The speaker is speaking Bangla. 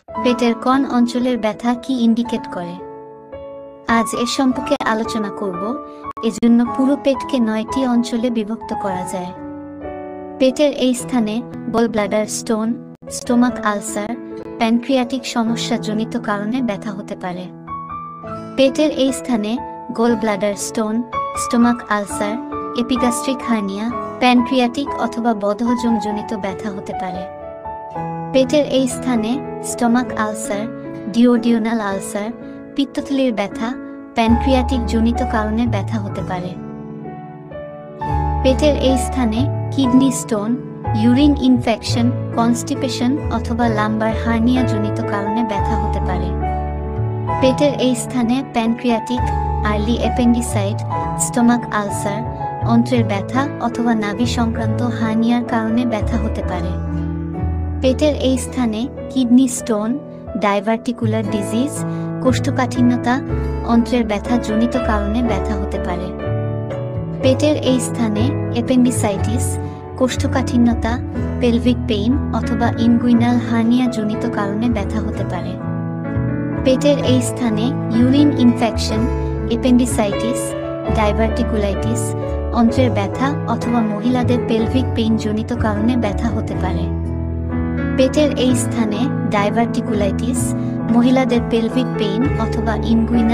পেটের কোন অঞ্চলের ব্যথা কি ইন্ডিকেট করে? আজ এ সম্পর্কে আলোচনা করব। এজন্য পুরো পেটকে 9টি অঞ্চলে বিভক্ত করা যায়। পেটের এই স্থানে gall bladder stone, stomach ulcer, pancreatic সমস্যা জনিত কারণে ব্যথা হতে পারে। পেটের এই স্থানে gall bladder stone, stomach ulcer, epigastric hernia, pancreatic অথবা বদহজম জনিত ব্যথা হতে পারে। পেটের এই স্থানে স্টোমাক আলসার, ডিওডিওনাল আলসার, পিত্তথলির ব্যথা, প্যানক্রিয়াটিক জনিত কারণে ব্যথা হতে পারে। পেটের এই স্থানে kidney stone, urine infection, constipation অথবা লাম্বার হার্নিয়া জনিত কারণে ব্যথা হতে পারে। পেটের এই স্থানে প্যানক্রিয়াটিক, আর্লি অ্যাপেন্ডিসাইট, স্টোমাক আলসার, অন্ত্রের ব্যথা অথবা নাভি সংক্রান্ত হার্নিয়ার কারণে ব্যথা হতে পারে। পেটের এই স্থানে কিডনি স্টোন, ডাইভার্টিকুলার ডিজিজ, কোষ্ঠকাঠিন্যতা, অন্ত্রের ব্যথা জনিত কারণে ব্যথা হতে পারে। পেটের এই স্থানে অ্যাপেন্ডিসাইটিস, কোষ্ঠকাঠিন্যতা, পেলভিক পেইন অথবা ইনগুইনাল হার্নিয়া জনিত কারণে ব্যথা হতে পারে। পেটের এই স্থানে ইউরিন ইনফেকশন, অ্যাপেন্ডিসাইটিস, ডাইভার্টিকুলাইটিস, অন্ত্রের ব্যথা অথবা মহিলাদের পেলভিক পেইন জনিত কারণে ব্যথা হতে পারে। পেটের এই স্থানে ডাইভার্টিকুলাইটিস, মহিলাদের পেলভিক পেইন অথবা ইনগুইনাল